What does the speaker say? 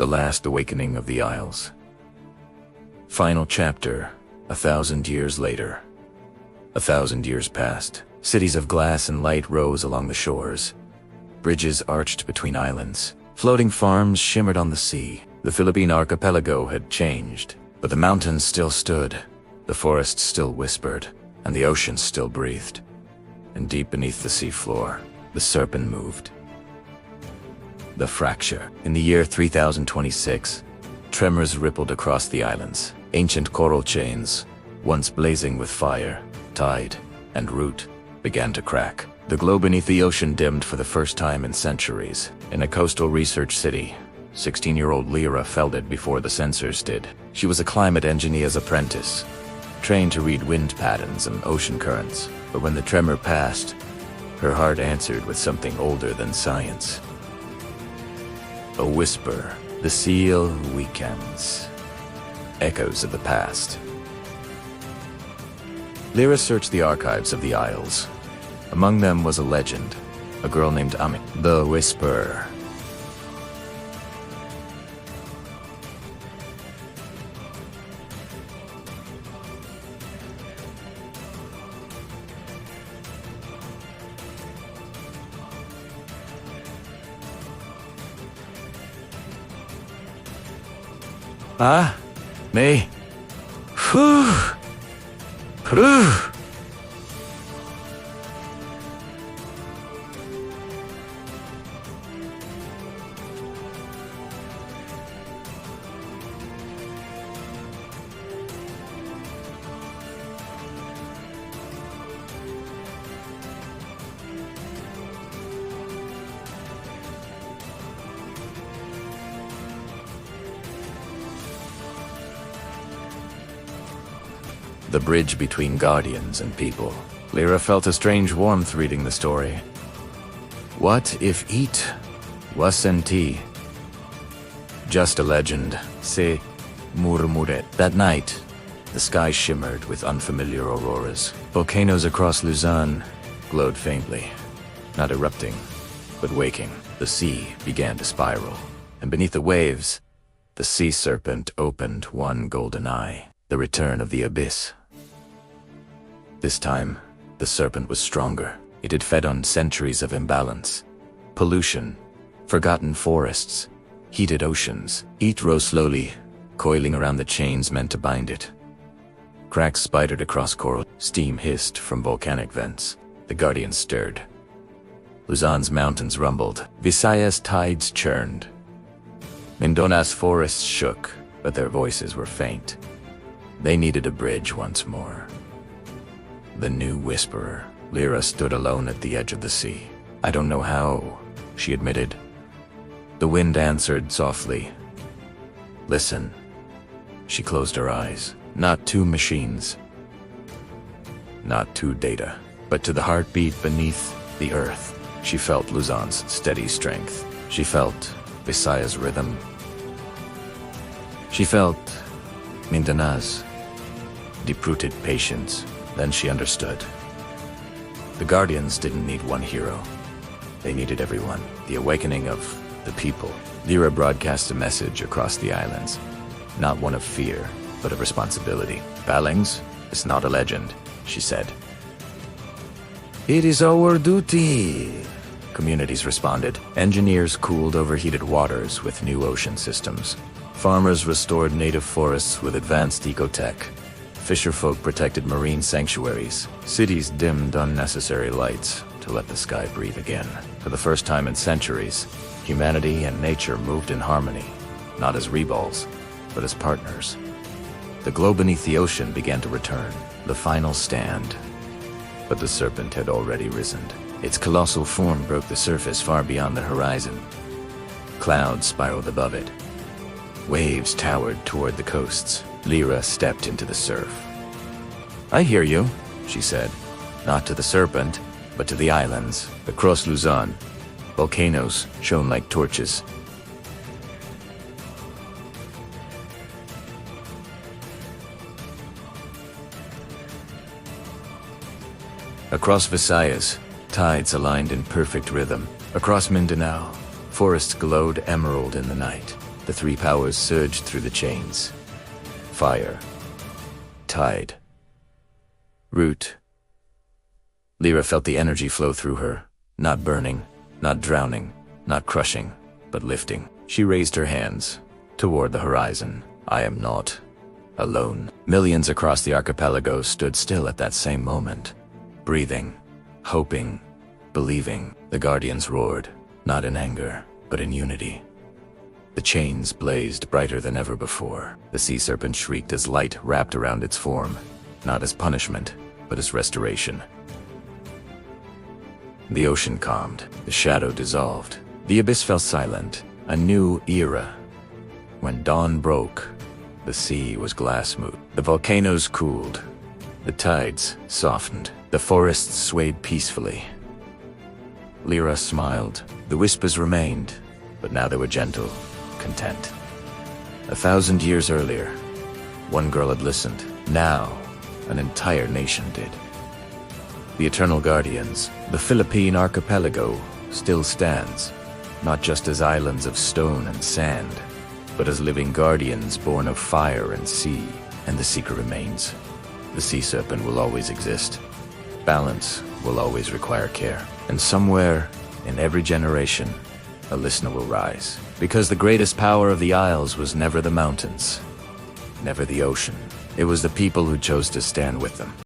The Last Awakening of the Isles. Final chapter, 1,000 years later. 1,000 years passed. Cities of glass and light rose along the shores. Bridges arched between islands. Floating farms shimmered on the sea. The Philippine archipelago had changed, but the mountains still stood, the forests still whispered, and the ocean still breathed. And deep beneath the seafloor, the serpent moved. The fracture. In the year 3026, tremors rippled across the islands. Ancient coral chains, once blazing with fire, tide, and root, began to crack. The glow beneath the ocean dimmed for the first time in centuries. In a coastal research city, 16-year-old Lyra felt it before the sensors did. She was a climate engineer's apprentice, trained to read wind patterns and ocean currents. But when the tremor passed, her heart answered with something older than science. A whisper, the seal weakens. Echoes of the past. Lyra searched the archives of the Isles. Among them was a legend, a girl named Ami. The Whisper. Me. Phew. Phew. The bridge between guardians and people. Lyra felt a strange warmth reading the story. What if it wasn't just a legend? Se murmuret. That night, the sky shimmered with unfamiliar auroras. Volcanoes across Luzon glowed faintly, not erupting, but waking. The sea began to spiral, and beneath the waves, the sea serpent opened one golden eye. The return of the abyss. This time, the serpent was stronger. It had fed on centuries of imbalance, pollution, forgotten forests, heated oceans. It rose slowly, coiling around the chains meant to bind it. Cracks spidered across coral. Steam hissed from volcanic vents. The guardians stirred. Luzon's mountains rumbled. Visayas' tides churned. Mindonao's forests shook, but their voices were faint. They needed a bridge once more. The new whisperer. Lyra stood alone at the edge of the sea. I don't know how, she admitted. The wind answered softly. Listen. She closed her eyes. Not to machines. Not to data, but to the heartbeat beneath the earth. She felt Luzon's steady strength. She felt Visayas' rhythm. She felt Mindanao deep-rooted patience. Then she understood. The Guardians didn't need one hero. They needed everyone. The awakening of the people. Lyra broadcast a message across the islands. Not one of fear, but of responsibility. Ballings is not a legend, she said. It is our duty, communities responded. Engineers cooled overheated waters with new ocean systems. Farmers restored native forests with advanced ecotech. Fisherfolk protected marine sanctuaries. Cities dimmed unnecessary lights to let the sky breathe again. For the first time in centuries, humanity and nature moved in harmony, not as rivals, but as partners. The glow beneath the ocean began to return, the final stand. But the serpent had already risen. Its colossal form broke the surface far beyond the horizon. Clouds spiraled above it. Waves towered toward the coasts. Lyra stepped into the surf. I hear you, she said. Not to the serpent, but to the islands. Across Luzon, volcanoes shone like torches. Across Visayas, tides aligned in perfect rhythm. Across Mindanao, forests glowed emerald in the night. The three powers surged through the chains. Fire. Tide. Root. Lyra felt the energy flow through her, not burning, not drowning, not crushing, but lifting. She raised her hands toward the horizon. I am not alone. Millions across the archipelago stood still at that same moment, breathing, hoping, believing. The Guardians roared, not in anger, but in unity. The chains blazed brighter than ever before. The sea serpent shrieked as light wrapped around its form, not as punishment, but as restoration. The ocean calmed, the shadow dissolved. The abyss fell silent, a new era. When dawn broke, the sea was glass smooth. The volcanoes cooled, the tides softened, the forests swayed peacefully. Lyra smiled. The whispers remained, but now they were gentle, content. 1,000 years earlier, one girl had listened. Now, an entire nation did. The Eternal Guardians, the Philippine archipelago, still stands, not just as islands of stone and sand, but as living guardians born of fire and sea. And the secret remains. The sea serpent will always exist. Balance will always require care. And somewhere, in every generation, a listener will rise. Because the greatest power of the Isles was never the mountains, never the ocean. It was the people who chose to stand with them.